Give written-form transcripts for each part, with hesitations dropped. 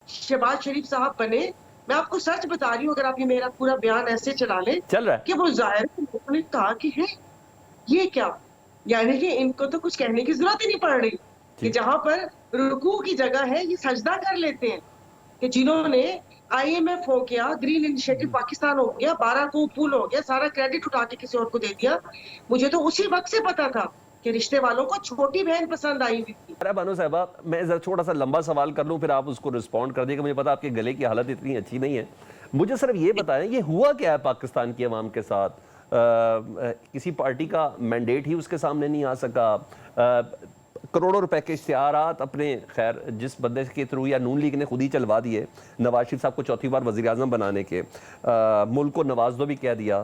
शहबाज शरीफ साहब बने, मैं आपको सच बता रही हूँ, अगर आप ये मेरा पूरा बयान ऐसे चला लें चल रहा है कि वो जाहिर लोगों ने कहा कि है ये क्या, यानी कि इनको तो कुछ कहने की जरूरत ही नहीं पड़ रही कि जहां पर रुकू की जगह है ये सजदा कर लेते हैं, कि जिन्होंने IMF हो गया, ग्रीन इनिशिएटिव पाकिस्तान हो गया, 12 को पुल हो गया, सारा क्रेडिट उठा के किसी और को दे दिया। मुझे तो उसी वक्त से पता था कि रिश्ते वालों को छोटी बहन पसंद आई हुई थी। अरे बानो साहबा, मैं जरा थोड़ा सा लंबा सवाल कर लूं, फिर आप उसको रिस्पॉन्ड कर दिएगा। मुझे पता आपके गले की हालत इतनी अच्छी नहीं है। मुझे सिर्फ ये बताएं, ये हुआ क्या है पाकिस्तान की अवाम के साथ? किसी पार्टी का मैंडेट ही उसके सामने नहीं आ सका, करोड़ों रुपए के इश्तिहारात अपने, खैर जिस बंदे के थ्रू या नून लीग ने खुद ही चलवा दिए, नवाज शरीफ साहब को चौथी बार वज़ीर आज़म बनाने के, मुल्क को नवाज दो भी कह दिया।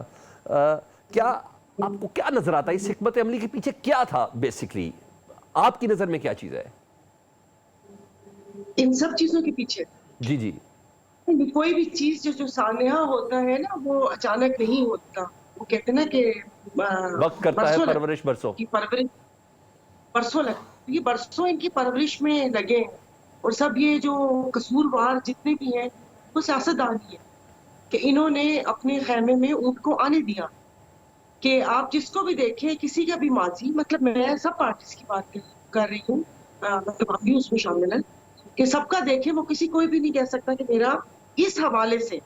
क्या आपको क्या नजर आता है इस हिकमत अमली के पीछे क्या था? बेसिकली आपकी नजर में क्या चीज है इन सब चीजों के पीछे? जी जी, कोई भी चीज जो सानहा होता है ना, वो अचानक नहीं होता। वो कहते हैं ना कि वक्त करता है परवरिश बरसों की परवरिश बरसों लगती, ये बरसों इनकी परवरिश में लगे हैं। और सब ये जो कसूरवार जितने भी हैं वो सियासतदान ही है कि इन्होंने अपने खैमे में ऊंट को आने दिया। कि आप जिसको भी देखें, किसी का भी माजी, मतलब मैं सब पार्टीज की बात कर रही हूँ, मतलब हम भी उसमें शामिल हैं, कि सबका देखें, वो किसी कोई भी नहीं कह सकता कि मेरा इस हवाले से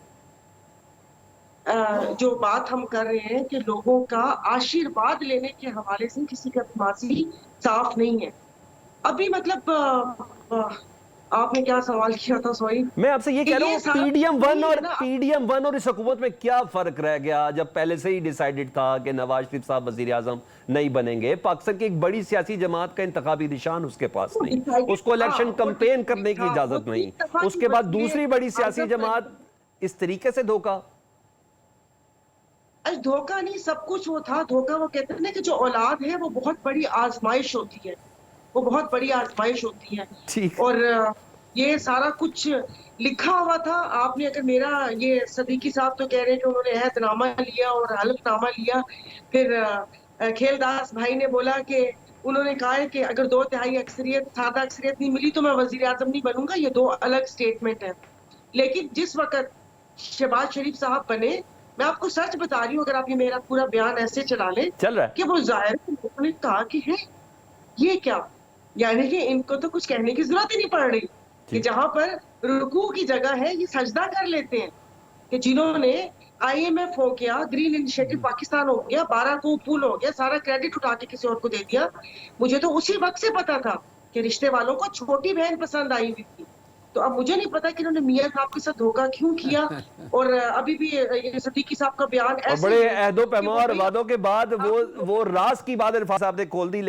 जो बात हम कर रहे हैं कि लोगों का आशीर्वाद लेने के हवाले से किसी का माजी साफ नहीं है अभी। मतलब आपने क्या सवाल किया था? सॉरी, मैं आपसे ये कह रहा हूँ PDM-1 और इस हुकूमत में क्या फर्क रह गया, जब पहले से ही डिसाइडेड था कि नवाज शरीफ साहब वजीर आजम नहीं बनेंगे? पाकिस्तान की एक बड़ी सियासी जमात का इंतखाबी निशान उसके पास नहीं, उसको इलेक्शन कंपेन करने की इजाजत नहीं, उसके बाद दूसरी बड़ी सियासी जमात, इस तरीके से धोखा। धोखा नहीं, सब कुछ वो था धोखा। वो कहते हैं ना कि जो औलाद है वो बहुत बड़ी आजमाइश होती है, वो बहुत बड़ी आजमाइश होती है। और ये सारा कुछ लिखा हुआ था। आपने अगर मेरा ये सदीकी साहब तो कह रहे हैं कि उन्होंने अहदनामा लिया और हलफनामा लिया, फिर खेलदास भाई ने बोला कि उन्होंने कहा है कि अगर 2/3 अक्सरियत, सादा अक्सरियत नहीं मिली तो मैं वजीर आजम नहीं बनूंगा। ये दो अलग स्टेटमेंट है। लेकिन जिस वक्त शहबाज शरीफ साहब बने, मैं आपको सच बता रही हूँ, अगर आप ये मेरा पूरा बयान ऐसे चला लें कि वो जाहिर लोगों ने कहा कि है ये क्या, यानी कि इनको तो कुछ कहने की जरूरत ही नहीं पड़ रही कि जहां पर रुकू की जगह है ये सजदा कर लेते हैं, कि जिन्होंने IMF हो गया, ग्रीन इनिशिएटिव पाकिस्तान हो गया, 12 को पुल हो गया, सारा क्रेडिट उठा के किसी और को दे दिया। मुझे तो उसी वक्त से पता था कि रिश्ते वालों को छोटी बहन पसंद आई हुई थी। तो अब मुझे नहीं पता कि इन्होंने मियां साहब के साथ धोखा क्यों किया। और अभी भी ये सदीकी साहब का बयान ऐसे, और बड़े अहदो पैमा और वादों के बाद वो राज की बात इरफान साहब ने खोल दी।